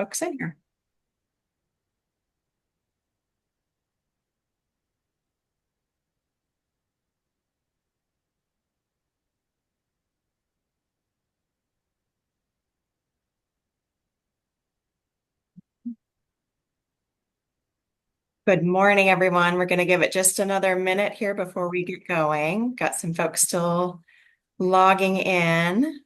folks in here. Good morning, everyone. We're going to give it just another minute here before we get going. Got some folks still logging in.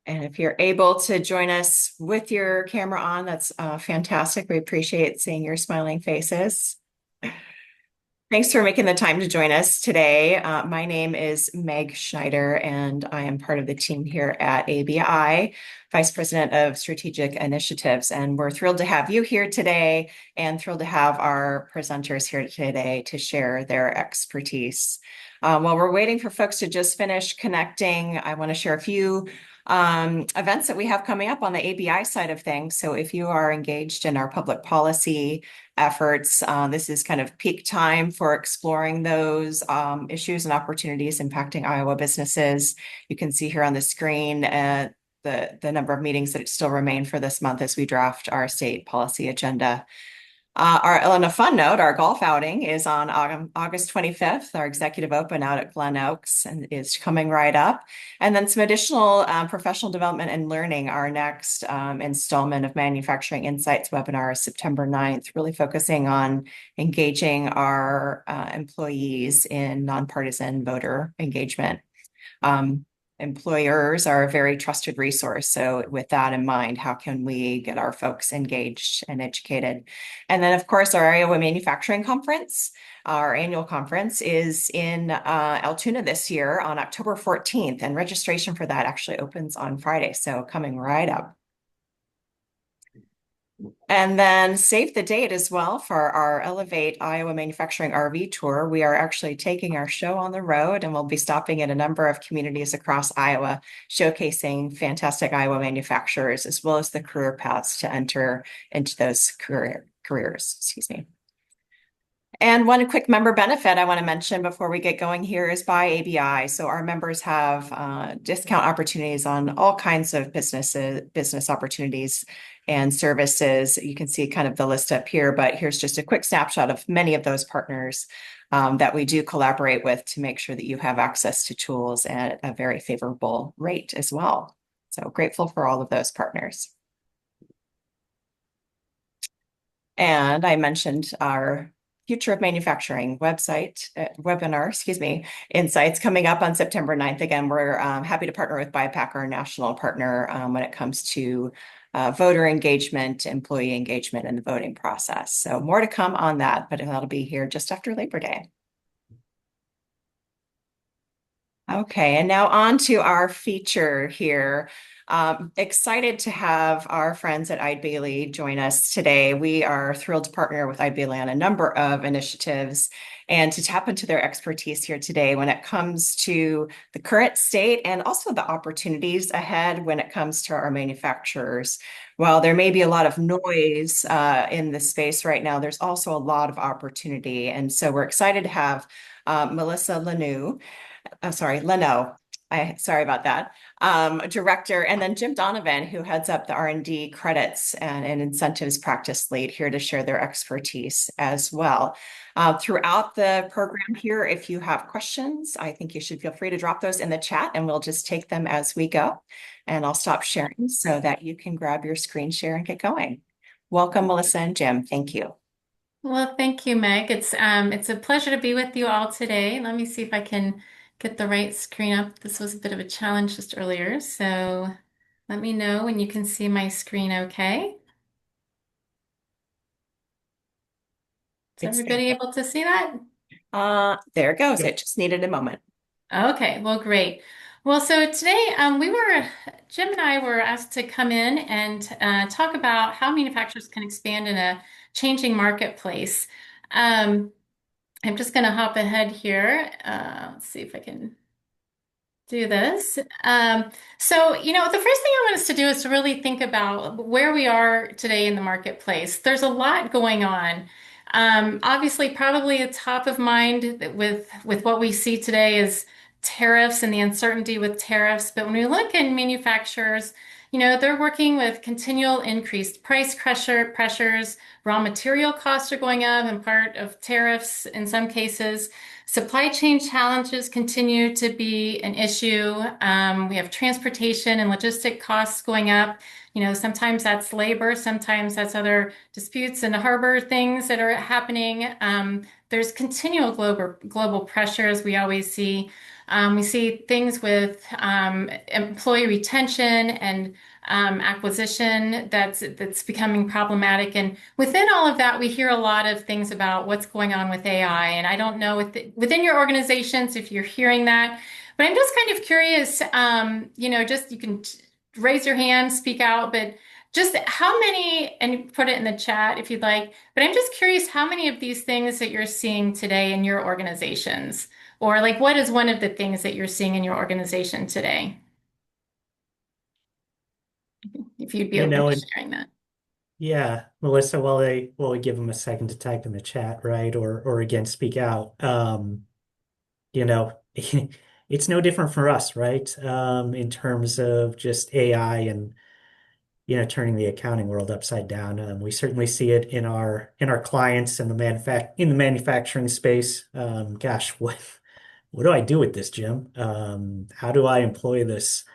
And if you're able to join us with your camera on, that's fantastic. We appreciate seeing your smiling faces. Thanks for making the time to join us today. My name is Meg Schneider, and I am part of the team here at ABI, Vice President of Strategic Initiatives. And we're thrilled to have you here today and thrilled to have our presenters here today to share their expertise. While we're waiting for folks to just finish connecting, I want to share a few events that we have coming up on the ABI side of things. So if you are engaged in our public policy efforts, this is kind of peak time for exploring those issues and opportunities impacting Iowa businesses. You can see here on the screen the number of meetings that still remain for this month as we draft our state policy agenda. On a fun note, our golf outing is on August 25th. Our executive open out at Glen Oaks and is coming right up. And then some additional professional development and learning. Our next installment of Manufacturing Insights webinar is September 9th, really focusing on engaging our employees in nonpartisan voter engagement. Employers are a very trusted resource. So with that in mind, how can we get our folks engaged and educated? And then, of course, our Iowa Manufacturing Conference, our annual conference, is in Altoona this year on October 14th, and registration for that actually opens on Friday. So coming right up. And then save the date as well for our Elevate Iowa Manufacturing RV Tour. We are actually taking our show on the road and we'll be stopping in a number of communities across Iowa, showcasing fantastic Iowa manufacturers, as well as the career paths to enter into those careers, excuse me. And one quick member benefit I want to mention before we get going here is by ABI. So our members have discount opportunities on all kinds of business opportunities and services. You can see kind of the list up here, but here's just a quick snapshot of many of those partners that we do collaborate with to make sure that you have access to tools at a very favorable rate as well. So grateful for all of those partners. And I mentioned our Future of Manufacturing webinar, excuse me, insights coming up on September 9th. Again, we're happy to partner with BIPAC, our national partner, when it comes to voter engagement, employee engagement, and the voting process. So more to come on that, but that'll be here just after Labor Day. Okay, and now on to our feature here. Excited to have our friends at Eide Bailly join us today. We are thrilled to partner with Eide Bailly on a number of initiatives and to tap into their expertise here today when it comes to the current state and also the opportunities ahead when it comes to our manufacturers. While there may be a lot of noise in the space right now, there's also a lot of opportunity. And so we're excited to have Melissa Leno. Sorry about that. Director, and then Jim Donovan, who heads up the R&D credits and incentives practice lead, here to share their expertise as well. Throughout the program here, if you have questions, I think you should feel free to drop those in the chat and we'll just take them as we go. And I'll stop sharing so that you can grab your screen share and get going. Welcome, Melissa and Jim. Thank you. Well, thank you, Meg. It's a pleasure to be with you all today. Let me see if I can get the right screen up. This was a bit of a challenge just earlier, so let me know when you can see my screen okay. Is It's everybody able to see that? there it goes. It just needed a moment. Okay, well, great. Well, so today Jim and I were asked to come in and talk about how manufacturers can expand in a changing marketplace. Um, I'm just going to hop ahead here. Let's see if I can do this. The first thing I want us to do is to really think about where we are today in the marketplace. There's a lot going on. Obviously, probably a top of mind with what we see today is tariffs and the uncertainty with tariffs. But when we look at manufacturers, they're working with continual increased pressures. Raw material costs are going up and part of tariffs in some cases. Supply chain challenges continue to be an issue. We have transportation and logistic costs going up. Sometimes that's labor, sometimes that's other disputes and harbor things that are happening. There's continual global pressures we always see. We see things with employee retention and acquisition that's becoming problematic. And within all of that, we hear a lot of things about what's going on with AI. And I don't know within your organizations if you're hearing that, but I'm just kind of curious. Just you can raise your hand, speak out, but just how many, and put it in the chat if you'd like, but I'm just curious how many of these things that you're seeing today in your organizations, or like what is one of the things that you're seeing in your organization today, if you'd be You open know, to and sharing that. yeah, Melissa, while we give them a second to type in the chat, right? Or again, speak out. You know, it's no different for us, right? In terms of just AI and turning the accounting world upside down. We certainly see it in our clients and the manufacturing space. Gosh, what do I do with this, Jim? How do I employ this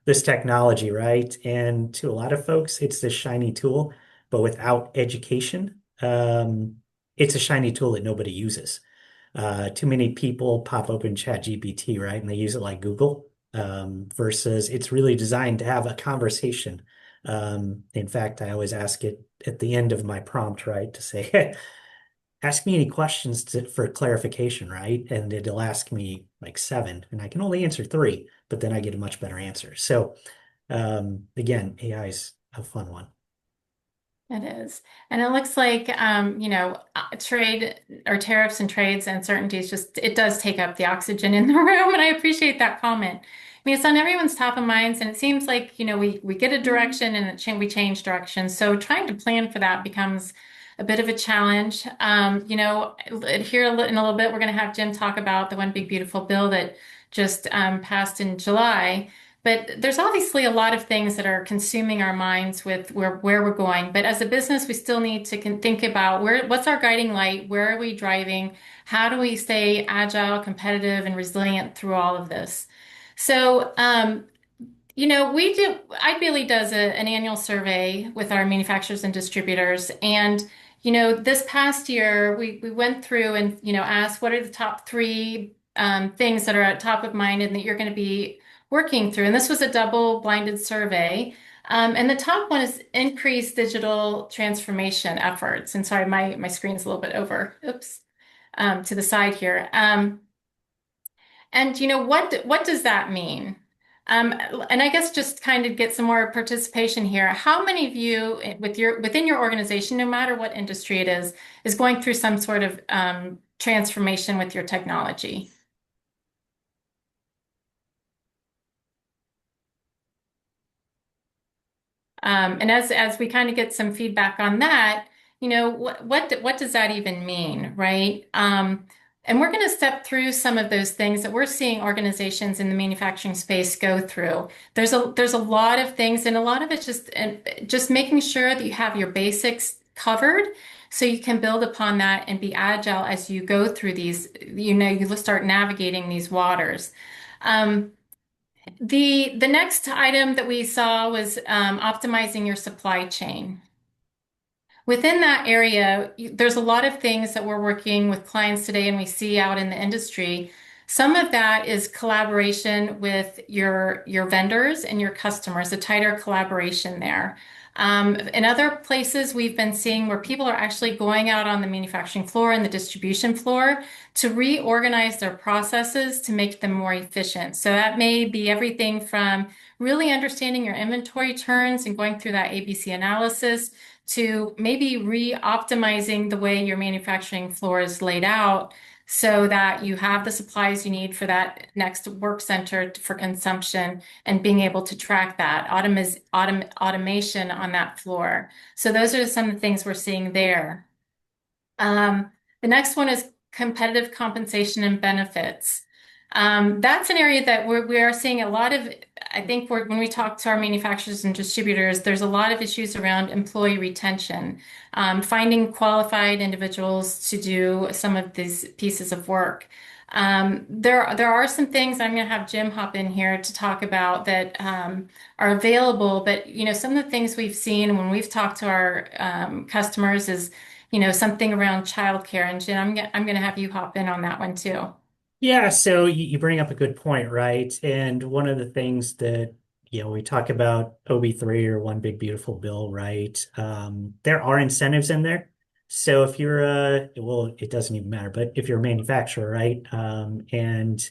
technology, right? And to a lot of folks, it's this shiny tool, but without education, it's a shiny tool that nobody uses. Too many people pop open ChatGPT, right? And they use it like Google, versus it's really designed to have a conversation. In fact, I always ask it at the end of my prompt, right, to say, hey, ask me any questions for clarification, right? And it'll ask me like seven, and I can only answer three, but then I get a much better answer. So again, AI is a fun one. It is. And it looks like, trade or tariffs and trades and uncertainties just, it does take up the oxygen in the room. And I appreciate that comment. I mean, it's on everyone's top of minds. And it seems like, we get a direction and we change direction. So trying to plan for that becomes a bit of a challenge. Here in a little bit, we're going to have Jim talk about the One Big Beautiful Bill that just passed in July. But there's obviously a lot of things that are consuming our minds with where we're going. But as a business, we still need to think about what's our guiding light? Where are we driving? How do we stay agile, competitive, and resilient through all of this? So, IBLE does an annual survey with our manufacturers and distributors. And, this past year, we went through and, asked what are the top three things that are at top of mind and that you're going to be working through. And this was a double-blinded survey. And the top one is increased digital transformation efforts. And sorry, my screen's a little bit over, oops, to the side here. And what does that mean? And I guess just kind of get some more participation here. How many of you within your organization, no matter what industry it is going through some sort of transformation with your technology? And as we kind of get some feedback on that, what does that even mean, right? And we're going to step through some of those things that we're seeing organizations in the manufacturing space go through. There's a lot of things, and a lot of it's just making sure that you have your basics covered, so you can build upon that and be agile as you go through these. You start navigating these waters. The next item that we saw was optimizing your supply chain. Within that area, there's a lot of things that we're working with clients today and we see out in the industry. Some of that is collaboration with your vendors and your customers, a tighter collaboration there. In other places, we've been seeing where people are actually going out on the manufacturing floor and the distribution floor to reorganize their processes to make them more efficient. So that may be everything from really understanding your inventory turns and going through that ABC analysis to maybe re-optimizing the way your manufacturing floor is laid out so that you have the supplies you need for that next work center for consumption and being able to track that automation on that floor. So those are some of the things we're seeing there. The next one is competitive compensation and benefits. That's an area that we are seeing a lot of. I think when we talk to our manufacturers and distributors, there's a lot of issues around employee retention, finding qualified individuals to do some of these pieces of work. There are some things I'm going to have Jim hop in here to talk about that are available, but some of the things we've seen when we've talked to our customers is something around childcare. And Jen, I'm gonna have you hop in on that one too. Yeah, so you bring up a good point, right? And one of the things that, we talk about OB3 or one big beautiful bill, right? There are incentives in there. So if you're well, it doesn't even matter, but if you're a manufacturer, right? And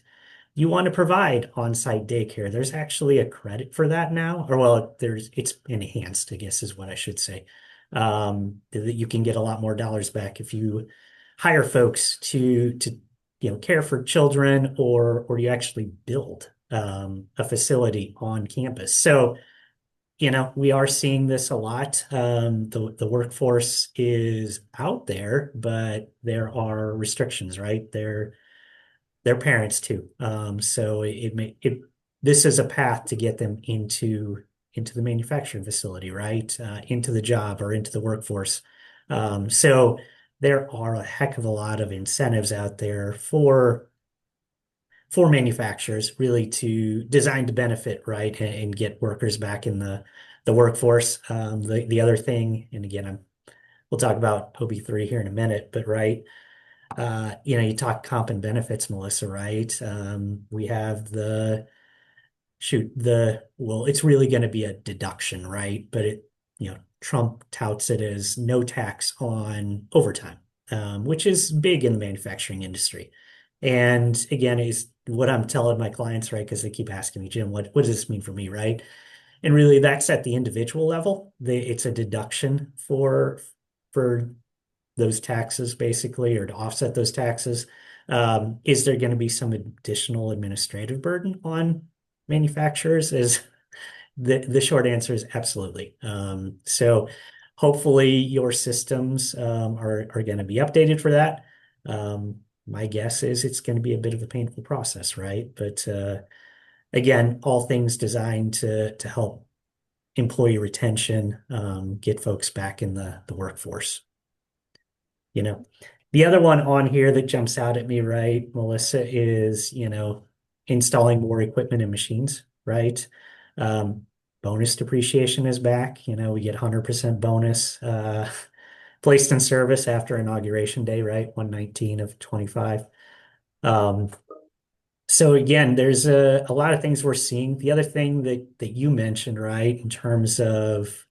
you want to provide on-site daycare, there's actually a credit for that now, or well, it's enhanced, I guess is what I should say. That you can get a lot more dollars back if you hire folks to care for children, or you actually build a facility on campus. So, we are seeing this a lot. The workforce is out there, but there are restrictions, right? They're parents too. So this is a path to get them into the manufacturing facility, right? Into the job or into the workforce. So there are a heck of a lot of incentives out there for manufacturers really to design to benefit, right? And get workers back in the workforce. The other thing, and again, we'll talk about OB3 here in a minute, but right. You talk comp and benefits, Melissa, right? We have well, it's really going to be a deduction, right? But Trump touts it as no tax on overtime, which is big in the manufacturing industry. And again, is what I'm telling my clients, right? Because they keep asking me, Jim, what does this mean for me, right? And really, that's at the individual level. It's a deduction for those taxes basically, or to offset those taxes. Is there going to be some additional administrative burden on manufacturers? Is the short answer is absolutely. So hopefully your systems are going to be updated for that. My guess is it's going to be a bit of a painful process, right? But again, all things designed to help employee retention, get folks back in the workforce. You know, the other one on here that jumps out at me, right, Melissa, is, installing more equipment and machines, right? Um, Bonus depreciation is back. We get 100% bonus placed in service after inauguration day, right? 119 of 25. Um, so again, there's a lot of things we're seeing. The other thing that you mentioned, right, in terms of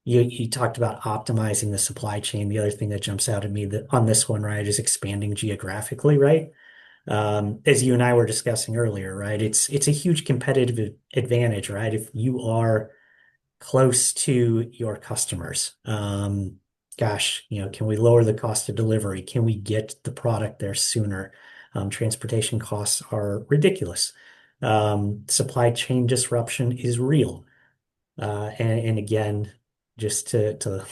you talked about optimizing the supply chain. The other thing that jumps out at me on this one, right, is expanding geographically, right? As you and I were discussing earlier, right? It's a huge competitive advantage, right? If you are close to your customers. Gosh, can we lower the cost of delivery? Can we get the product there sooner? Transportation costs are ridiculous. Supply chain disruption is real. And again, just to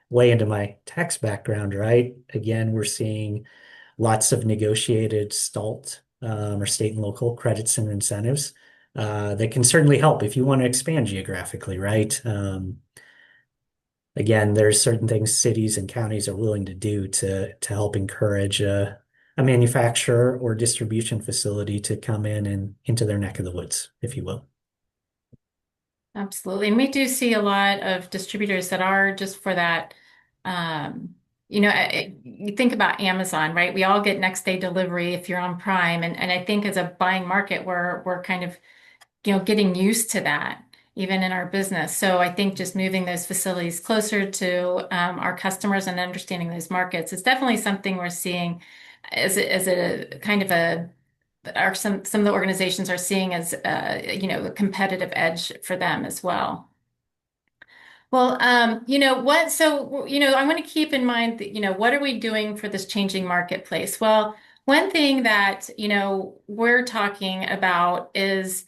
lay into my tax background, right? Again, we're seeing lots of negotiated STALT or state and local credits and incentives that can certainly help if you want to expand geographically, right? Again, there's certain things cities and counties are willing to do to help encourage a manufacturer or distribution facility to come in and into their neck of the woods, if you will. Absolutely. And we do see a lot of distributors that are just for that. Um, you think about Amazon, right? We all get next day delivery if you're on Prime. And I think as a buying market, we're kind of, getting used to that even in our business. So I think just moving those facilities closer to our customers and understanding those markets is definitely something we're seeing as a kind of a are some of the organizations are seeing as a competitive edge for them as well. Well, what, so, I want to keep in mind that, what are we doing for this changing marketplace? Well, one thing that, we're talking about is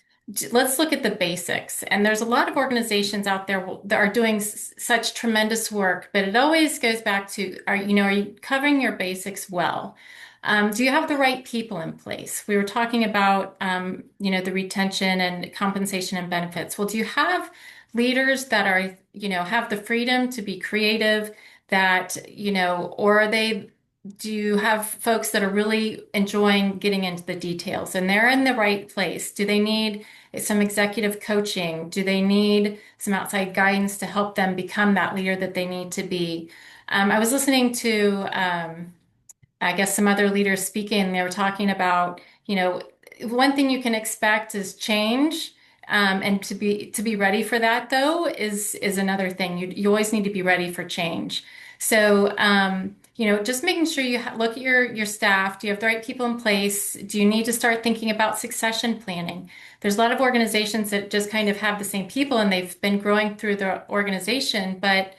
let's look at the basics. And there's a lot of organizations out there that are doing such tremendous work, but it always goes back to, are you covering your basics well? Do you have the right people in place? We were talking about, the retention and compensation and benefits. Well, do you have leaders that are, have the freedom to be creative, that, or are they do you have folks that are really enjoying getting into the details and they're in the right place? Do they need some executive coaching? Do they need some outside guidance to help them become that leader that they need to be? I was listening to I guess some other leaders speaking, they were talking about, one thing you can expect is change. And to be ready for that though is another thing. You always need to be ready for change. So just making sure you look at your staff. Do you have the right people in place? Do you need to start thinking about succession planning? There's a lot of organizations that just kind of have the same people and they've been growing through the organization, but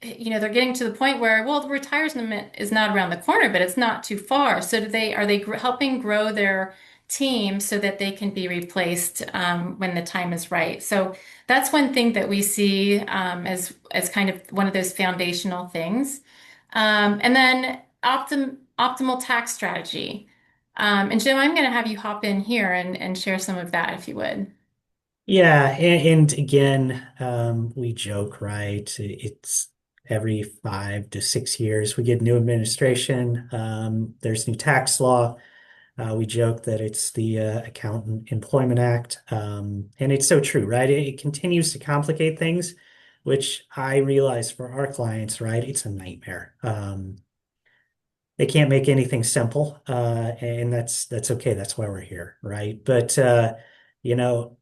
they're getting to the point where, well, the retirement is not around the corner, but it's not too far. So are they helping grow their team so that they can be replaced when the time is right? So that's one thing that we see as kind of one of those foundational things. And then optimal tax strategy. And Jim, I'm going to have you hop in here and share some of that if you would. Yeah, and again, we joke, right? It's every 5 to 6 years we get new administration. There's new tax law. We joke that it's the Accountant Employment Act, and it's so true, right? It continues to complicate things, which I realize for our clients, right? It's a nightmare. They can't make anything simple, and that's okay. That's why we're here, right? But you know.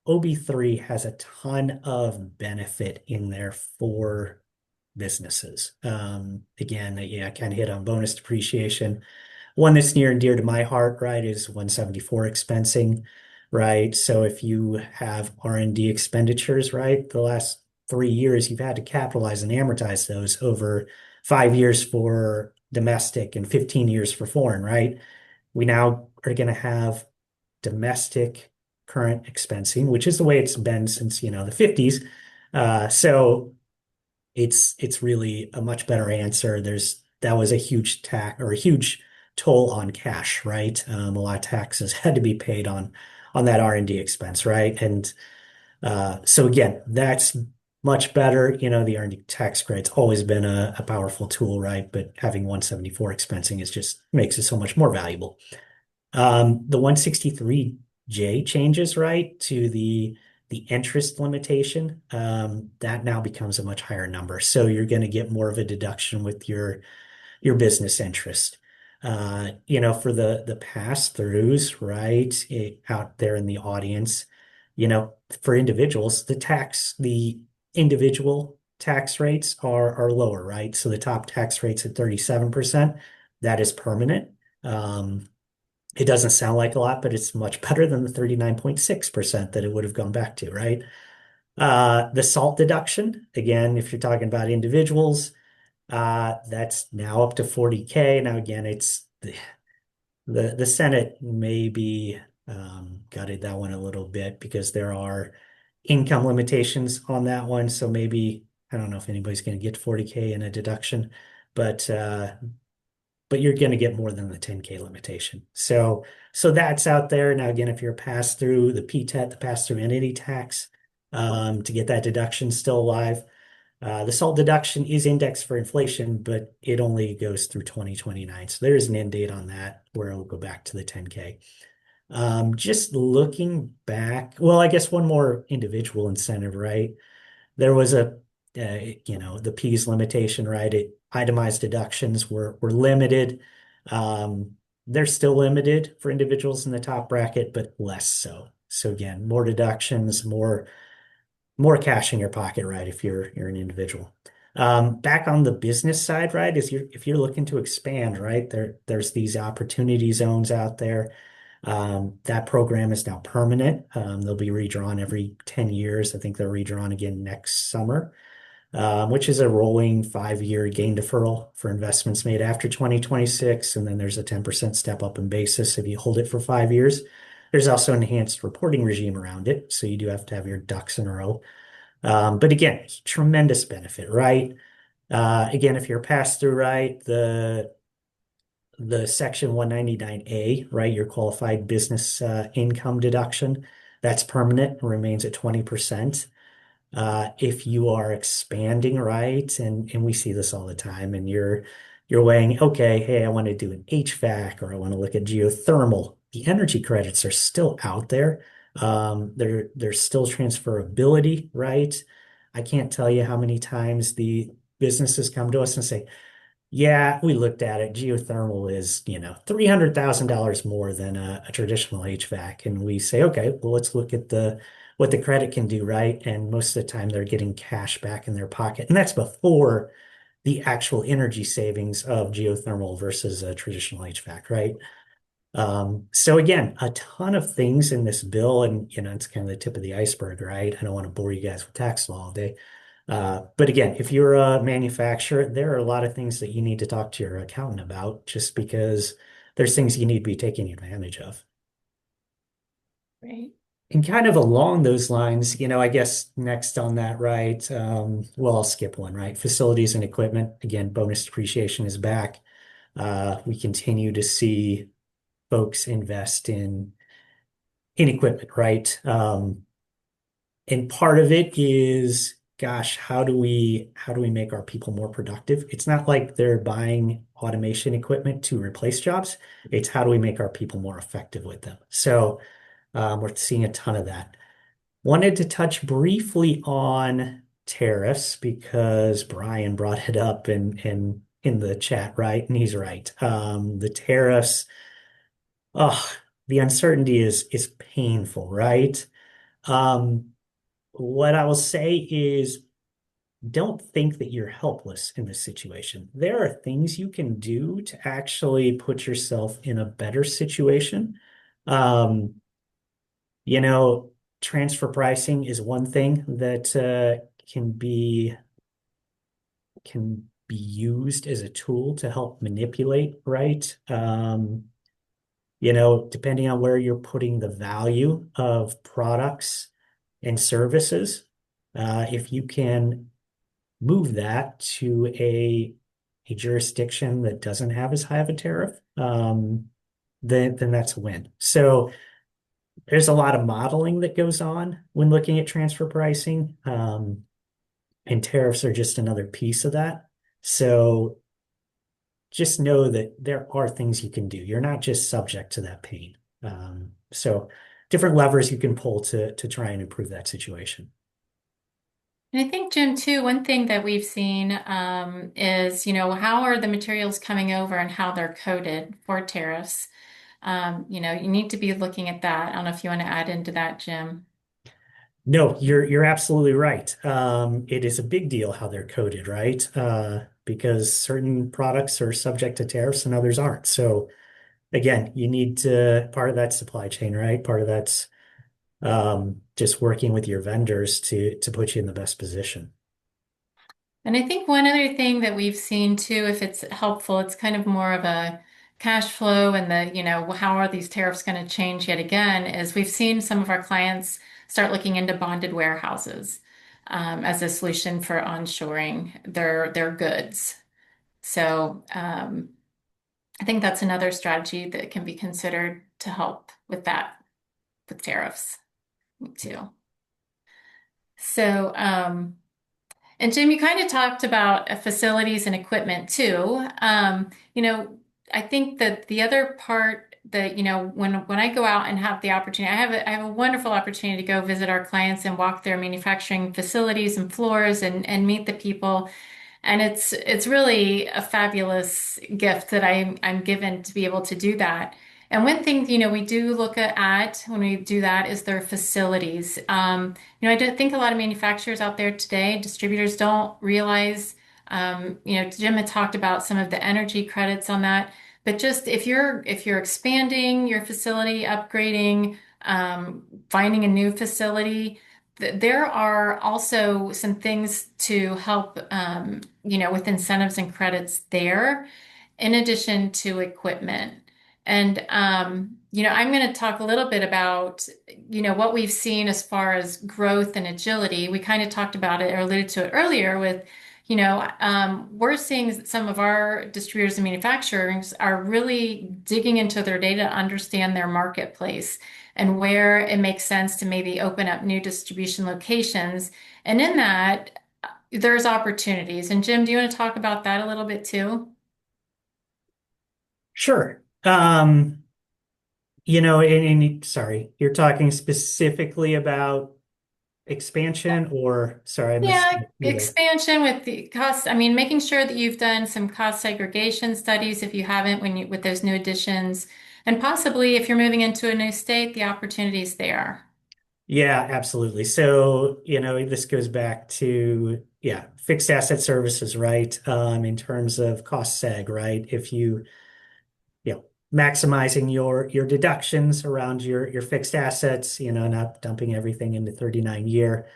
OB3 has a ton of benefit in there for businesses. Again, yeah, I kind of hit on bonus depreciation. One that's near and dear to my heart, right, is 174 expensing, right? So if you have R&D expenditures, right, the last 3 years, you've had to capitalize and amortize those over 5 years for domestic and 15 years for foreign, right? We now are going to have domestic current expensing, which is the way it's been since, the 50s. So it's really a much better answer. That was a huge tax or a huge toll on cash, right? A lot of taxes had to be paid on that R&D expense, right? And so again, that's much better. The R&D tax credit's always been a powerful tool, right? But having 174 expensing is just makes it so much more valuable. The 163J changes, right, to the interest limitation. That now becomes a much higher number. So you're going to get more of a deduction with your business interest. For the pass-throughs, right, out there in the audience, for individuals, the individual tax rates are lower, right? So the top tax rate's at 37%. That is permanent. It doesn't sound like a lot, but it's much better than the 39.6% that it would have gone back to, right? The SALT deduction, again, if you're talking about individuals, that's now up to 40K. Now, again, it's the Senate maybe gutted that one a little bit because there are income limitations on that one. So maybe, I don't know if anybody's going to get 40K in a deduction, but you're going to get more than the 10K limitation. So that's out there. Now, again, if you're a pass through the PTET, the pass through entity tax, to get that deduction still alive. The SALT deduction is indexed for inflation, but it only goes through 2029. So there is an end date on that where it will go back to the 10K. Just looking back, well, I guess one more individual incentive, right? There was the P's limitation, right? Itemized deductions were limited. They're still limited for individuals in the top bracket, but less so. So again, more deductions, more cash in your pocket, right? If you're an individual. Back on the business side, right? If you're looking to expand, right? There's these opportunity zones out there. That program is now permanent. They'll be redrawn every 10 years. I think they're redrawn again next summer, which is a rolling 5-year gain deferral for investments made after 2026. And then there's a 10% step up in basis if you hold it for 5 years. There's also an enhanced reporting regime around it, so you do have to have your ducks in a row. But again, it's tremendous benefit, right? Again, if you're pass through, right, the Section 199A, right, your qualified business income deduction, that's permanent, remains at 20%. If you are expanding, right, and we see this all the time, and you're weighing, okay, hey, I want to do an HVAC or I want to look at geothermal. The energy credits are still out there. There's still transferability, right? I can't tell you how many times the businesses come to us and say, yeah, we looked at it. Geothermal is, $300,000 more than a traditional HVAC. And we say, okay, well, let's look at the what the credit can do, right? And most of the time they're getting cash back in their pocket. And that's before the actual energy savings of geothermal versus a traditional HVAC, right? So again, a ton of things in this bill, and it's kind of the tip of the iceberg, right? I don't want to bore you guys with tax law all day. But again, if you're a manufacturer, there are a lot of things that you need to talk to your accountant about just because there's things you need to be taking advantage of. Right. And kind of along those lines, I guess next on that, right? Well, I'll skip one, right? Facilities and equipment. Again, bonus depreciation is back. We continue to see folks invest in equipment, right? And part of it is, gosh, how do we make our people more productive? It's not like they're buying automation equipment to replace jobs. It's how do we make our people more effective with them? So we're seeing a ton of that. Wanted to touch briefly on tariffs because Brian brought it up in the chat, right? And he's right. The tariffs, oh, the uncertainty is painful, right? Um, what I will say is don't think that you're helpless in this situation. There are things you can do to actually put yourself in a better situation. Um, you know, Transfer pricing is one thing that can be used as a tool to help manipulate, right? Depending on where you're putting the value of products and services, if you can move that to a jurisdiction that doesn't have as high of a tariff, then that's a win. So there's a lot of modeling that goes on when looking at transfer pricing, and tariffs are just another piece of that. So just know that there are things you can do. You're not just subject to that pain. So different levers you can pull to try and improve that situation. And I think, Jim, too, one thing that we've seen is, how are the materials coming over and how they're coded for tariffs? You need to be looking at that. I don't know if you want to add into that, Jim. No, you're absolutely right. It is a big deal how they're coded, right? Because certain products are subject to tariffs and others aren't. So again, you need to part of that supply chain, right? Part of that's just working with your vendors to put you in the best position. And I think one other thing that we've seen too, if it's helpful, it's kind of more of a cash flow and how are these tariffs going to change yet again, is we've seen some of our clients start looking into bonded warehouses as a solution for onshoring their goods. So I think that's another strategy that can be considered to help with that, with tariffs too. So, and Jim, you kind of talked about facilities and equipment too. I think that the other part that, when I go out and have the opportunity, I have a wonderful opportunity to go visit our clients and walk their manufacturing facilities and floors and meet the people. And it's really a fabulous gift that I'm given to be able to do that. And one thing, we do look at when we do that is their facilities. I don't think a lot of manufacturers out there today, distributors don't realize, Jim had talked about some of the energy credits on that, but just if you're expanding your facility, upgrading, finding a new facility, there are also some things to help, with incentives and credits there, in addition to equipment. And, I'm going to talk a little bit about, what we've seen as far as growth and agility. We kind of talked about it or alluded to it earlier with, we're seeing some of our distributors and manufacturers are really digging into their data to understand their marketplace and where it makes sense to maybe open up new distribution locations. And in that, there's opportunities. And Jim, do you want to talk about that a little bit too? Sure. Sorry, you're talking specifically about expansion or sorry, I missed Yeah, you there. expansion with the cost. I mean, making sure that you've done some cost segregation studies if you haven't with those new additions, and possibly if you're moving into a new state, the opportunities there. Yeah, absolutely. So, this goes back to, yeah, fixed asset services, right? In terms of cost seg, right? If you know, maximizing your deductions around your fixed assets, not dumping everything into 39 year.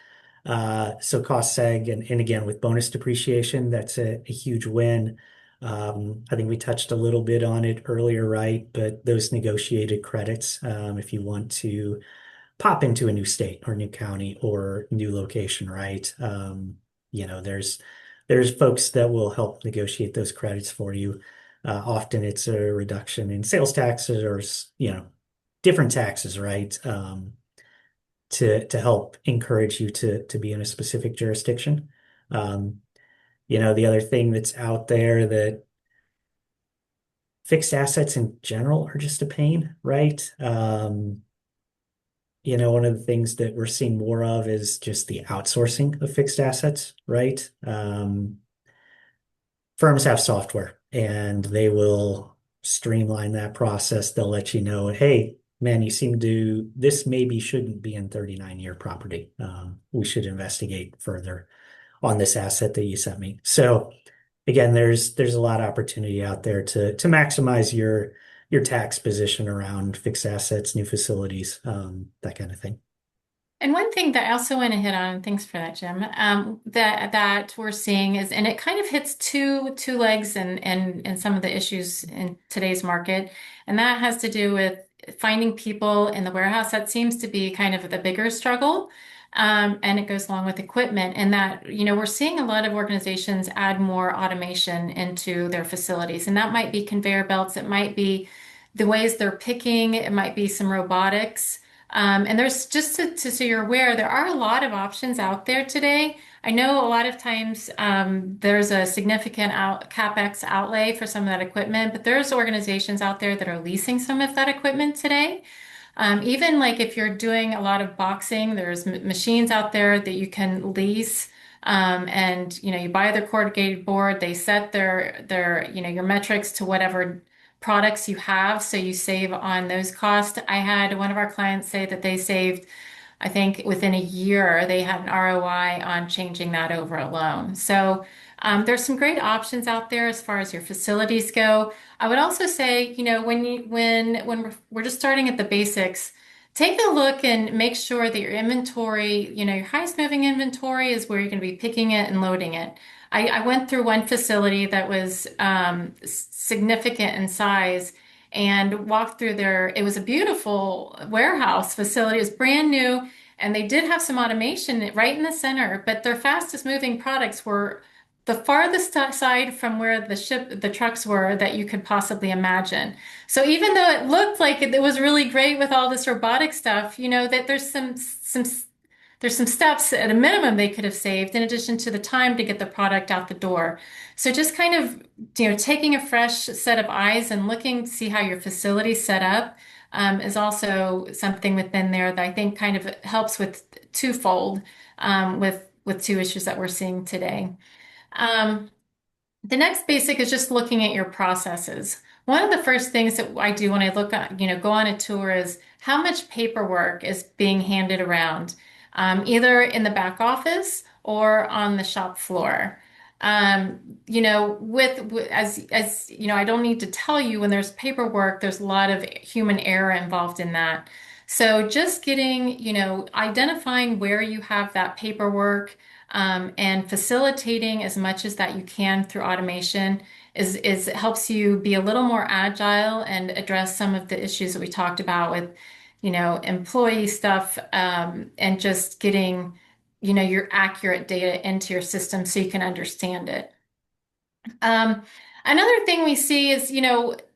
So cost seg and again with bonus depreciation, that's a huge win. I think we touched a little bit on it earlier, right? But those negotiated credits, if you want to pop into a new state or new county or new location, right? There's folks that will help negotiate those credits for you. Often it's a reduction in sales taxes or different taxes, right? To help encourage you to be in a specific jurisdiction. Um, the other thing that's out there that fixed assets in general are just a pain, right? One of the things that we're seeing more of is just the outsourcing of fixed assets, right? Firms have software and they will streamline that process. They'll let you know, hey, man, this maybe shouldn't be in 39-year property. We should investigate further on this asset that you sent me. So again, there's a lot of opportunity out there to maximize your tax position around fixed assets, new facilities, that kind of thing. And one thing that I also want to hit on, thanks for that, Jim, that we're seeing is, and it kind of hits two legs and some of the issues in today's market, and that has to do with finding people in the warehouse. That seems to be kind of the bigger struggle. And it goes along with equipment, and that, we're seeing a lot of organizations add more automation into their facilities, and that might be conveyor belts, it might be the ways they're picking, it might be some robotics. And there's just so you're aware, there are a lot of options out there today. I know a lot of times there's a significant CapEx outlay for some of that equipment, but there's organizations out there that are leasing some of that equipment today. Even like if you're doing a lot of boxing, there's machines out there that you can lease. And you buy their corrugated board, they set their your metrics to whatever products you have, so you save on those costs. I had one of our clients say that they saved, I think within a year, they had an ROI on changing that over alone. So there's some great options out there as far as your facilities go. I would also say, when we're just starting at the basics, take a look and make sure that your inventory, your highest moving inventory is where you're going to be picking it and loading it. I went through one facility that was significant in size and walked through there. It was a beautiful warehouse facility. It was brand new, and they did have some automation right in the center, but their fastest moving products were the farthest side from where the trucks were that you could possibly imagine. So even though it looked like it was really great with all this robotic stuff, that there's some steps at a minimum they could have saved in addition to the time to get the product out the door. So just kind of, taking a fresh set of eyes and looking to see how your facility's set up is also something within there that I think kind of helps with twofold with two issues that we're seeing today. Um, the next basic is just looking at your processes. One of the first things that I do when I look at, go on a tour is how much paperwork is being handed around, either in the back office or on the shop floor. I don't need to tell you when there's paperwork, there's a lot of human error involved in that. So just getting, identifying where you have that paperwork and facilitating as much as that you can through automation is it helps you be a little more agile and address some of the issues that we talked about with, employee stuff, and just getting, your accurate data into your system so you can understand it. Um, Another thing we see is,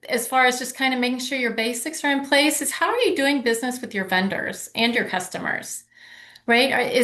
as far as just kind of making sure your basics are in place, is how are you doing business with your vendors and your customers? Right?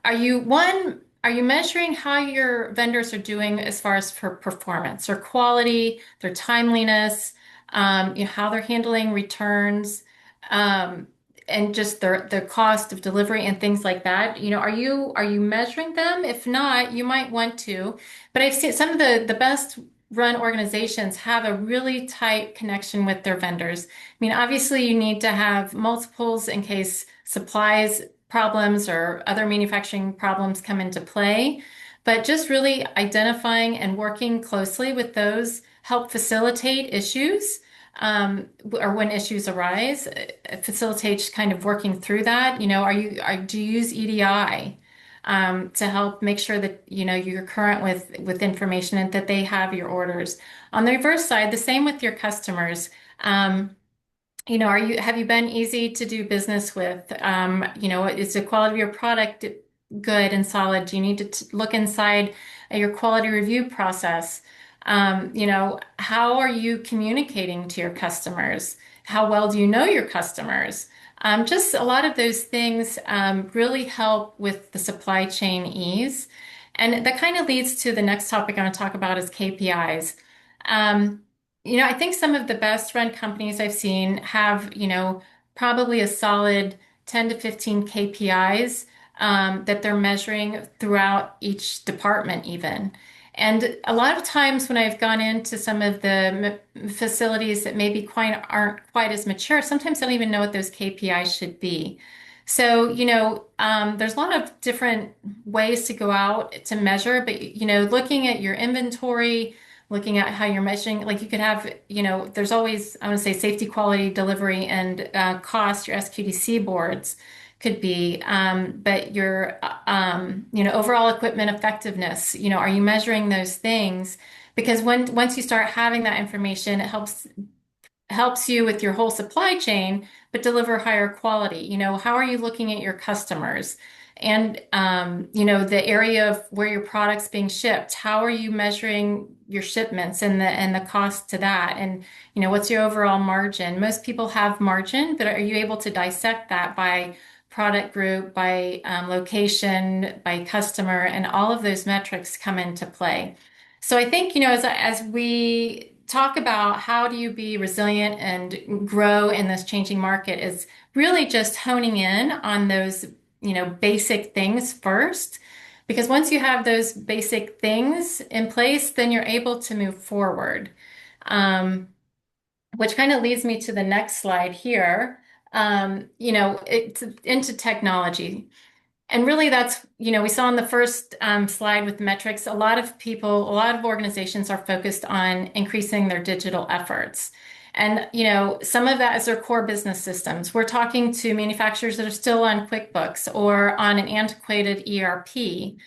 Are you one, are you measuring how your vendors are doing as far as for performance or quality, their timeliness, how they're handling returns, um, and just their cost of delivery and things like that? Are you measuring them? If not, you might want to. But I've seen some of the best run organizations have a really tight connection with their vendors. I mean, obviously, you need to have multiples in case supplies problems or other manufacturing problems come into play. But just really identifying and working closely with those help facilitate issues, or when issues arise, facilitates kind of working through that. Do you use EDI? To help make sure that you're current with information and that they have your orders. On the reverse side, the same with your customers. Have you been easy to do business with? Is the quality of your product good and solid? Do you need to look inside your quality review process? How are you communicating to your customers? How well do you know your customers? Just a lot of those things really help with the supply chain ease. And that kind of leads to the next topic I want to talk about is KPIs. Um, I think some of the best run companies I've seen have, probably a solid 10 to 15 KPIs that they're measuring throughout each department, even. And a lot of times when I've gone into some of the facilities that maybe aren't quite as mature, sometimes I don't even know what those KPIs should be. So, there's a lot of different ways to go out to measure, but, looking at your inventory, looking at how you're measuring, like you could have, there's always, I want to say safety, quality, delivery, and cost, your SQDC boards could be, but your, overall equipment effectiveness, are you measuring those things? Because once you start having that information, it helps you with your whole supply chain, but deliver higher quality. How are you looking at your customers? And the area of where your product's being shipped, how are you measuring your shipments and the cost to that? And what's your overall margin? Most people have margin, but are you able to dissect that by product group, by location, by customer, and all of those metrics come into play. So I think, as we talk about how do you be resilient and grow in this changing market is really just honing in on those, basic things first. Because once you have those basic things in place, then you're able to move forward. Um, which kind of leads me to the next slide here. It's into technology. And really, that's, we saw in the first slide with metrics, a lot of people, a lot of organizations are focused on increasing their digital efforts. And, some of that is their core business systems. We're talking to manufacturers that are still on QuickBooks or on an antiquated ERP.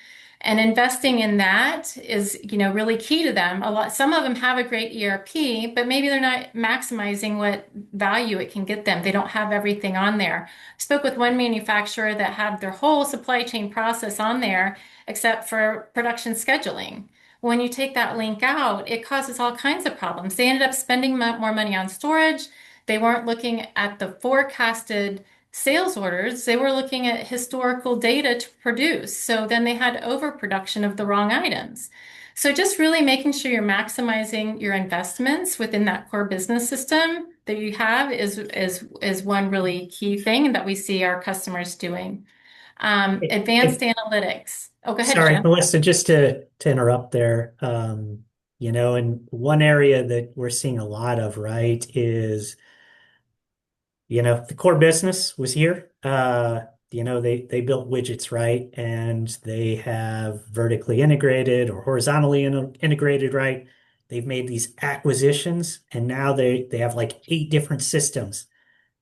And investing in that is, really key to them. Some of them have a great ERP, but maybe they're not maximizing what value it can get them. They don't have everything on there. I spoke with one manufacturer that had their whole supply chain process on there, except for production scheduling. When you take that link out, it causes all kinds of problems. They ended up spending more money on storage. They weren't looking at the forecasted sales orders, they were looking at historical data to produce. So then they had overproduction of the wrong items. So just really making sure you're maximizing your investments within that core business system that you have is one really key thing that we see our customers doing. Advanced analytics. Oh, go ahead, Sorry, Jim. Melissa, just to interrupt there. And one area that we're seeing a lot of, right, is the core business was here. They built widgets, right? And they have vertically integrated or horizontally integrated, right? They've made these acquisitions and now they have like 8 different systems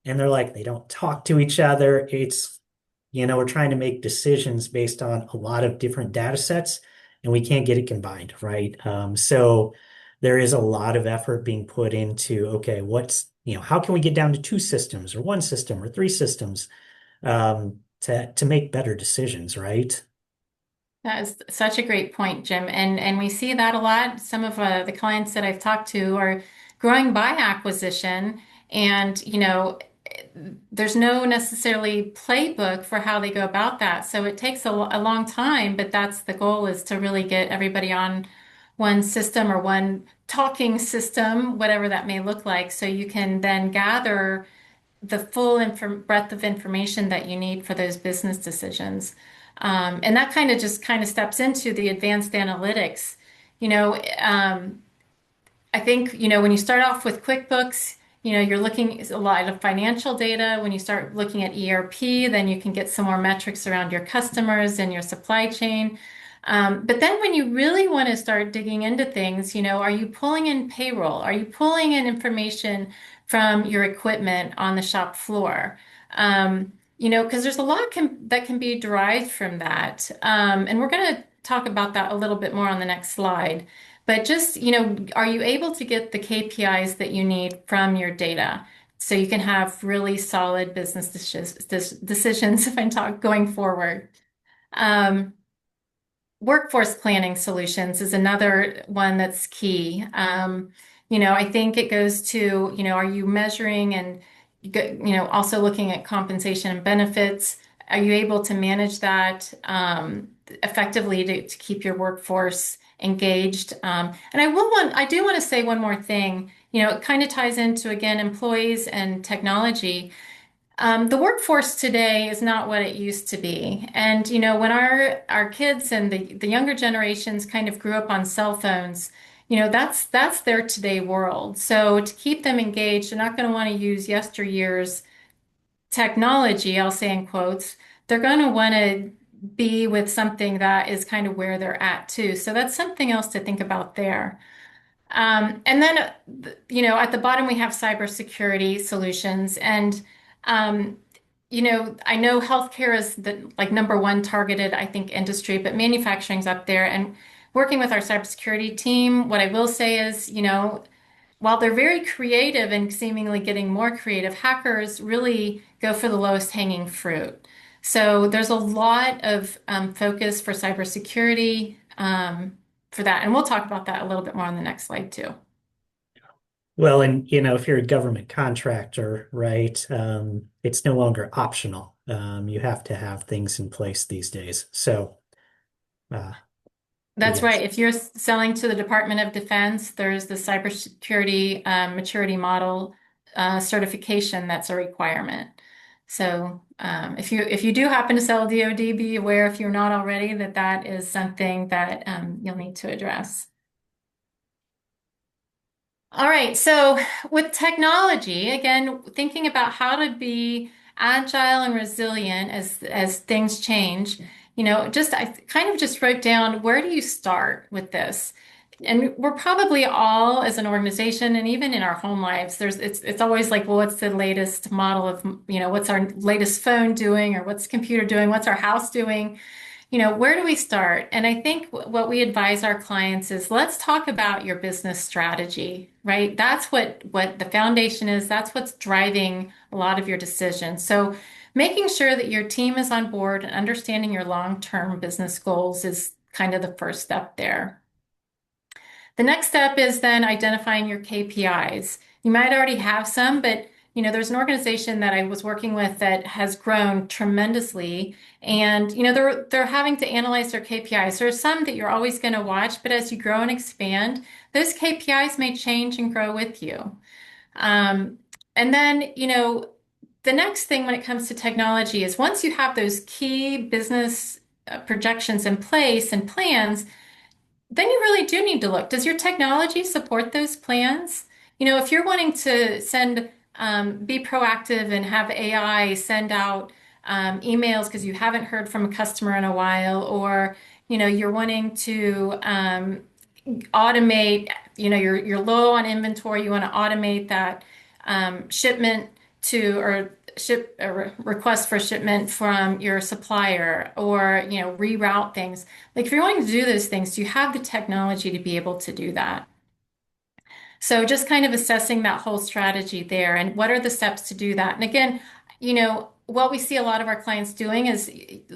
and they're like they don't talk to each other. We're trying to make decisions based on a lot of different data sets and we can't get it combined, right? So there is a lot of effort being put into, okay, how can we get down to two systems or one system or three systems to make better decisions, right? That is such a great point, Jim. And we see that a lot. Some of the clients that I've talked to are growing by acquisition, and there's no necessarily playbook for how they go about that. So it takes a long time, but that's the goal, is to really get everybody on one system or one talking system, whatever that may look like, so you can then gather the full breadth of information that you need for those business decisions. And that kind of steps into the advanced analytics. You know, I think, when you start off with QuickBooks, you're looking at a lot of financial data. When you start looking at ERP, then you can get some more metrics around your customers and your supply chain. But then when you really want to start digging into things, are you pulling in payroll? Are you pulling in information from your equipment on the shop floor? Because there's a lot that can be derived from that. And we're going to talk about that a little bit more on the next slide. But just, are you able to get the KPIs that you need from your data so you can have really solid business decisions if I talk going forward? Um, Workforce planning solutions is another one that's key. I think it goes to, are you measuring and, also looking at compensation and benefits? Are you able to manage that effectively to keep your workforce engaged? And I do want to say one more thing. It kind of ties into, again, employees and technology. The workforce today is not what it used to be. And, when our kids and the younger generations kind of grew up on cell phones, that's their today world. So to keep them engaged, they're not going to want to use yesteryear's technology, I'll say in quotes. They're going to want to be with something that is kind of where they're at too. So that's something else to think about there. And then, at the bottom, we have cybersecurity solutions. And, um, I know healthcare is the like number one targeted, I think, industry, but manufacturing's up there. And working with our cybersecurity team, what I will say is, while they're very creative and seemingly getting more creative, hackers really go for the lowest hanging fruit. So there's a lot of focus for cybersecurity for that. And we'll talk about that a little bit more on the next slide too. Well, and if you're a government contractor, right, it's no longer optional. You have to have things in place these days. So, uh, That's yes. right. If you're selling to the Department of Defense, there's the cybersecurity maturity model certification that's a requirement. So if you do happen to sell DoD, be aware, if you're not already, that is something that you'll need to address. All right, so with technology, again, thinking about how to be agile and resilient as things change, just I kind of just wrote down, where do you start with this? And we're probably all, as an organization, and even in our home lives, it's always like, well, what's the latest model of, what's our latest phone doing, or what's the computer doing, what's our house doing? Where do we start? And I think what we advise our clients is, let's talk about your business strategy, right? That's what the foundation is. That's what's driving a lot of your decisions. So making sure that your team is on board and understanding your long-term business goals is kind of the first step there. The next step is then identifying your KPIs. You might already have some, but there's an organization that I was working with that has grown tremendously, and they're having to analyze their KPIs. There are some that you're always going to watch, but as you grow and expand, those KPIs may change and grow with you. And then, the next thing when it comes to technology is, once you have those key business projections in place and plans, then you really do need to look. Does your technology support those plans? If you're wanting to be proactive and have AI send out emails because you haven't heard from a customer in a while, or you're wanting to automate, you're low on inventory, you want to automate that shipment to or ship a request for shipment from your supplier, or reroute things. Like, if you're wanting to do those things, you have the technology to be able to do that. So just kind of assessing that whole strategy there and what are the steps to do that. And again, what we see a lot of our clients doing is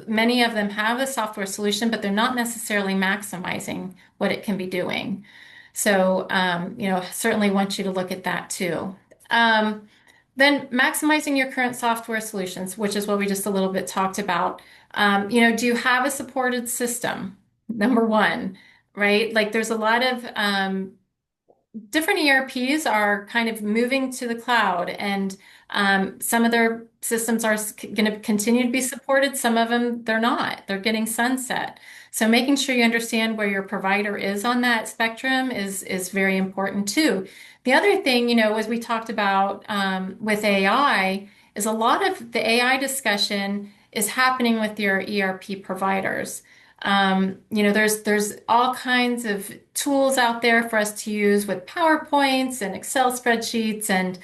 many of them have a software solution, but they're not necessarily maximizing what it can be doing. So, certainly want you to look at that too. Um, then maximizing your current software solutions, which is what we just a little bit talked about. Do you have a supported system? Number one, right? Like there's a lot of different ERPs are kind of moving to the cloud, and some of their systems are going to continue to be supported. Some of them they're not. They're getting sunset. So making sure you understand where your provider is on that spectrum is very important too. The other thing, as we talked about with AI, is a lot of the AI discussion is happening with your ERP providers. There's all kinds of tools out there for us to use with PowerPoints and Excel spreadsheets, and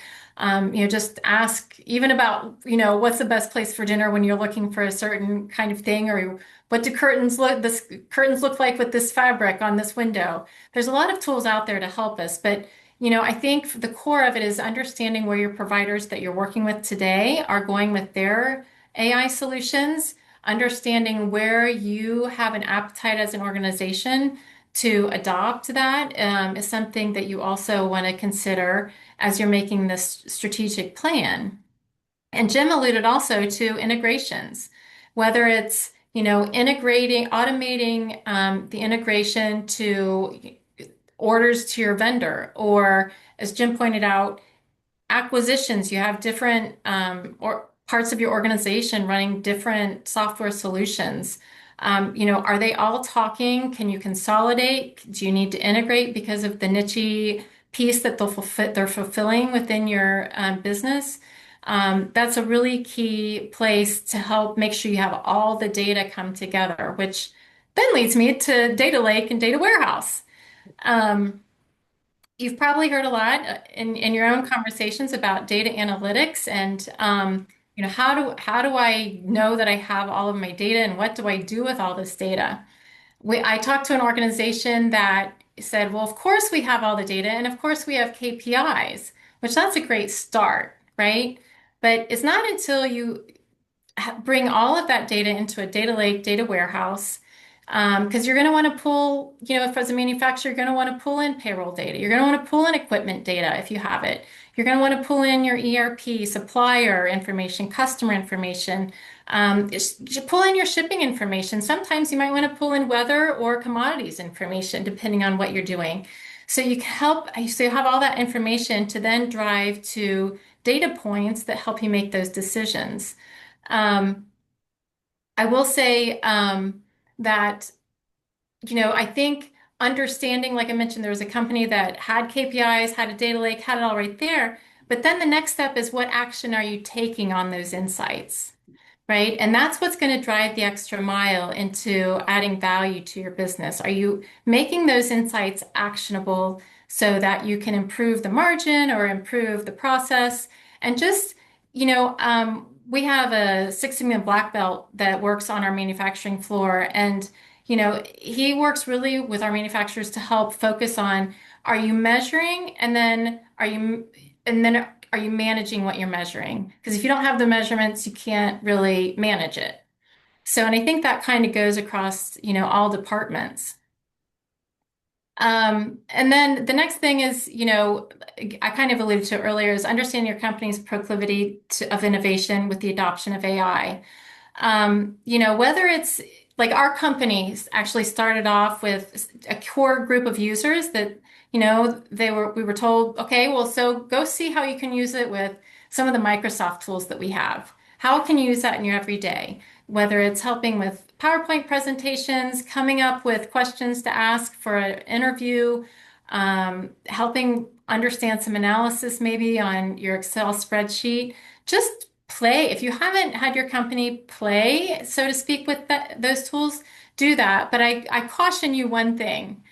just ask even about what's the best place for dinner when you're looking for a certain kind of thing, or what do curtains look like with this fabric on this window. There's a lot of tools out there to help us, but I think the core of it is understanding where your providers that you're working with today are going with their AI solutions, understanding where you have an appetite as an organization to adopt that is something that you also want to consider as you're making this strategic plan. And Jim alluded also to integrations, whether it's, automating the integration to orders to your vendor, or as Jim pointed out, acquisitions. You have different or parts of your organization running different software solutions. Are they all talking? Can you consolidate? Do you need to integrate because of the niche piece that they're fulfilling within your business? That's a really key place to help make sure you have all the data come together, which then leads me to data lake and data warehouse. Um, You've probably heard a lot in your own conversations about data analytics and how do I know that I have all of my data, and what do I do with all this data? I talked to an organization that said, well, of course we have all the data, and of course we have KPIs, which that's a great start, right? But it's not until you bring all of that data into a data lake, data warehouse, because you're going to want to pull, if as a manufacturer, you're going to want to pull in payroll data. You're going to want to pull in equipment data if you have it. You're going to want to pull in your ERP, supplier information, customer information, pull in your shipping information. Sometimes you might want to pull in weather or commodities information, depending on what you're doing. So you have all that information to then drive to data points that help you make those decisions. Um, I will say that, I think understanding, like I mentioned, there was a company that had KPIs, had a data lake, had it all right there. But then the next step is, what action are you taking on those insights? Right? And that's what's going to drive the extra mile into adding value to your business. Are you making those insights actionable so that you can improve the margin or improve the process? And just, we have a Six Sigma black belt that works on our manufacturing floor. And, he works really with our manufacturers to help focus on, are you measuring? And then are you managing what you're measuring? Because if you don't have the measurements, you can't really manage it. So, and I think that kind of goes across, all departments. And then the next thing is, I kind of alluded to earlier, is understand your company's proclivity of innovation with the adoption of AI. Whether it's like our companies actually started off with a core group of users that, we were told, okay, well, so go see how you can use it with some of the Microsoft tools that we have. How can you use that in your everyday? Whether it's helping with PowerPoint presentations, coming up with questions to ask for an interview, helping understand some analysis maybe on your Excel spreadsheet. Just play. If you haven't had your company play, so to speak, with those tools, do that. But I caution you one thing,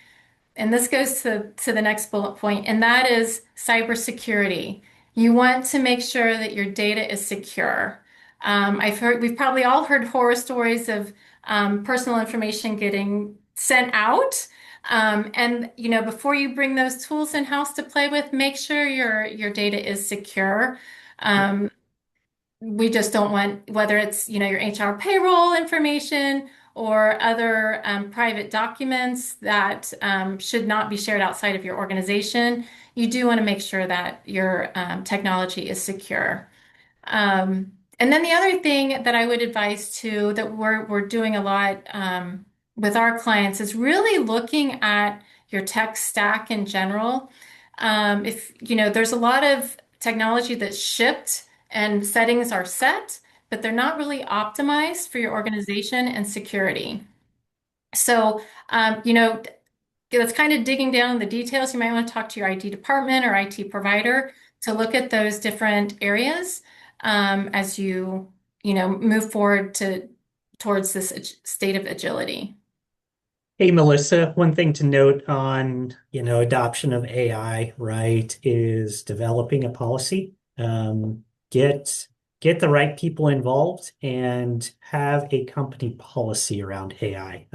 and this goes to the next bullet point, and that is cybersecurity. You want to make sure that your data is secure. We've probably all heard horror stories of personal information getting sent out. And before you bring those tools in-house to play with, make sure your data is secure. Um, we just don't want, whether it's your HR payroll information or other private documents that should not be shared outside of your organization. You do want to make sure that your technology is secure. And then the other thing that I would advise too, that we're doing a lot with our clients, is really looking at your tech stack in general. If there's a lot of technology that's shipped and settings are set, but they're not really optimized for your organization and security. So, that's kind of digging down in the details. You might want to talk to your IT department or IT provider to look at those different areas as move forward towards this state of agility. Hey, Melissa, one thing to note on, adoption of AI, right, is developing a policy. Get get the right people involved and have a company policy around AI.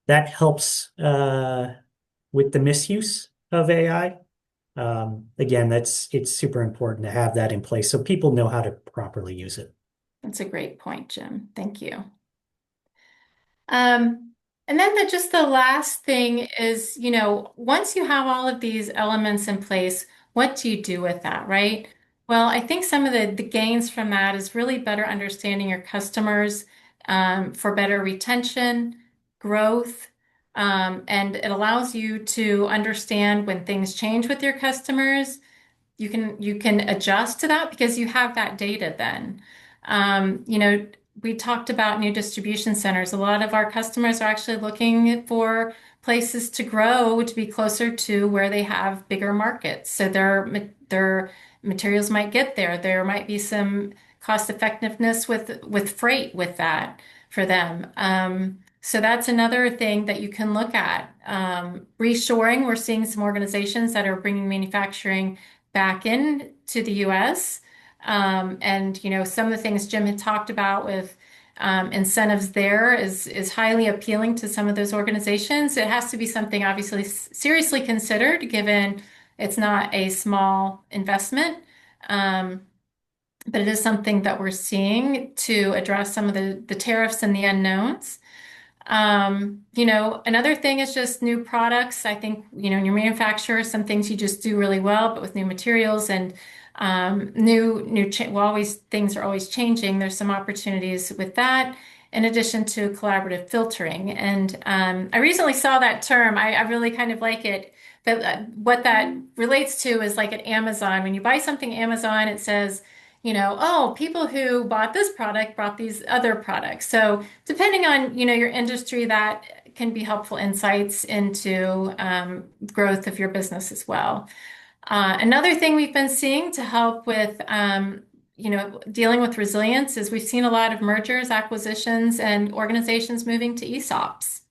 That helps with the misuse of AI. Again, it's super important to have that in place so people know how to properly use it. That's a great point, Jim. Thank you. Um, and then just the last thing is, once you have all of these elements in place, what do you do with that, right? Well, I think some of the gains from that is really better understanding your customers for better retention, growth, and it allows you to understand when things change with your customers. You can adjust to that because you have that data then. We talked about new distribution centers. A lot of our customers are actually looking for places to grow to be closer to where they have bigger markets. So their materials might get there. There might be some cost effectiveness with freight with that for them. So that's another thing that you can look at. Reshoring, we're seeing some organizations that are bringing manufacturing back in to the US. And some of the things Jim had talked about with incentives there is highly appealing to some of those organizations. It has to be something obviously seriously considered, given it's not a small investment. Um, but it is something that we're seeing to address some of the tariffs and the unknowns. Another thing is just new products. I think, in your manufacturer, some things you just do really well, but with new materials and well, always things are always changing. There's some opportunities with that, in addition to collaborative filtering. And I recently saw that term. I really kind of like it. But what that relates to is like at Amazon. When you buy something Amazon, it says, oh, people who bought this product bought these other products. So depending on, your industry, that can be helpful insights into growth of your business as well. Another thing we've been seeing to help with, dealing with resilience is we've seen a lot of mergers, acquisitions, and organizations moving to ESOPs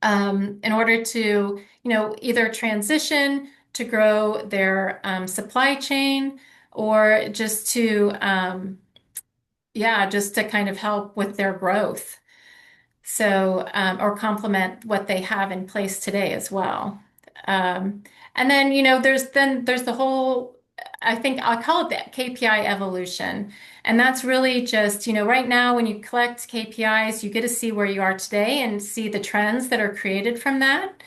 in order to, either transition to grow their supply chain or just to kind of help with their growth. So, or complement what they have in place today as well. Um, and then, there's the whole, I think I'll call it the KPI evolution. And that's really just, right now when you collect KPIs, you get to see where you are today and see the trends that are created from that.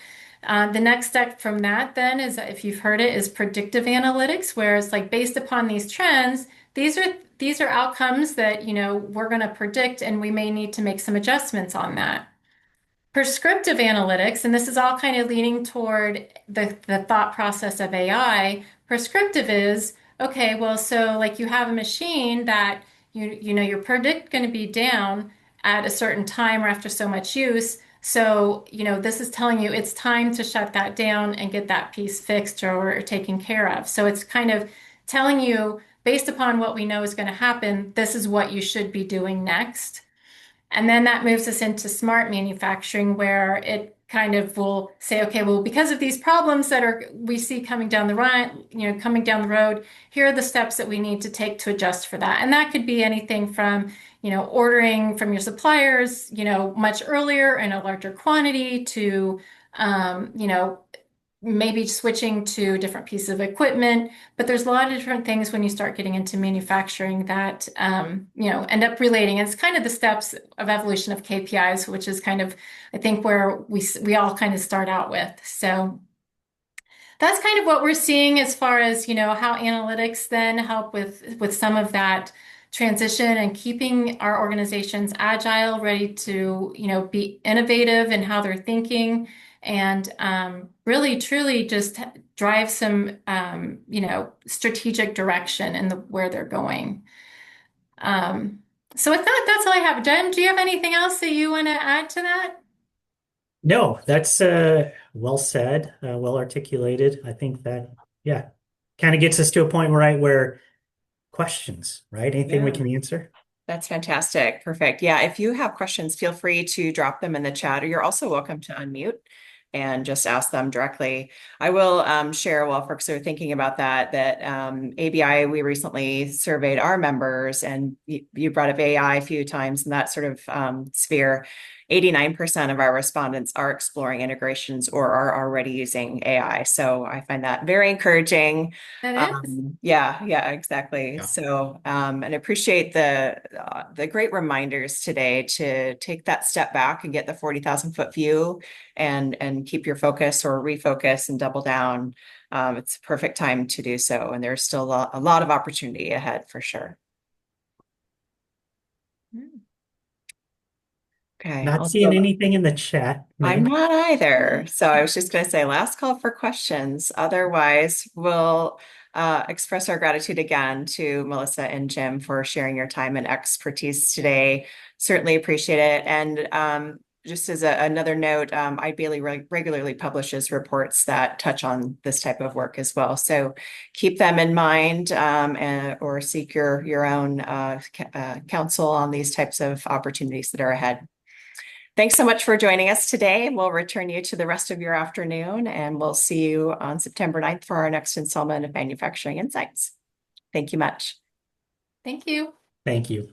The next step from that then is, if you've heard it, is predictive analytics, where it's like based upon these trends, these are outcomes that, we're going to predict, and we may need to make some adjustments on that. Prescriptive analytics, and this is all kind of leaning toward the thought process of AI. Prescriptive is, okay, well, so like you have a machine that you're predict going to be down at a certain time or after so much use. So, this is telling you it's time to shut that down and get that piece fixed or taken care of. So it's kind of telling you, based upon what we know is going to happen, this is what you should be doing next. And then that moves us into smart manufacturing, where kind of will say, okay, well, because of these problems that we see coming down the run, coming down the road, here are the steps that we need to take to adjust for that. And that could be anything from, ordering from your suppliers, much earlier in a larger quantity to, maybe switching to different pieces of equipment. But there's a lot of different things when you start getting into manufacturing that, end up relating. It's kind of the steps of evolution of KPIs, which is kind of, I think, where we all kind of start out with. So that's kind of what we're seeing as far as, how analytics then help with some of that transition and keeping our organizations agile, ready to, be innovative in how they're thinking and really truly just drive some, strategic direction in where they're going. So with that, that's all I have. Jen, do you have anything else that you want to add to that? No, that's well said, well articulated. I think that, yeah, kind of gets us to a point, right, where questions, right? Anything we Yeah. can answer? That's fantastic. Perfect. Yeah, if you have questions, feel free to drop them in the chat, or you're also welcome to unmute and just ask them directly. I will share while folks are thinking about that ABI, we recently surveyed our members, and you brought up AI a few times in that sort of sphere. 89% of our respondents are exploring integrations or are already using AI. So I find that very encouraging. That is. Yeah, exactly. Yeah. So, and appreciate the great reminders today to take that step back and get the 40,000 foot view and keep your focus or refocus and double down. It's a perfect time to do so, and there's still a lot of opportunity ahead for sure. Okay, Not seeing anything in the chat, I'm Meg. not either. So I was just going to say last call for questions. Otherwise, we'll express our gratitude again to Melissa and Jim for sharing your time and expertise today. Certainly appreciate it. And just as another note, Ideally regularly publishes reports that touch on this type of work as well. So keep them in mind or seek your own counsel on these types of opportunities that are ahead. Thanks so much for joining us today. We'll return you to the rest of your afternoon, and we'll see you on September 9th for our next installment of Manufacturing Insights. Thank you much. Thank you. Thank you.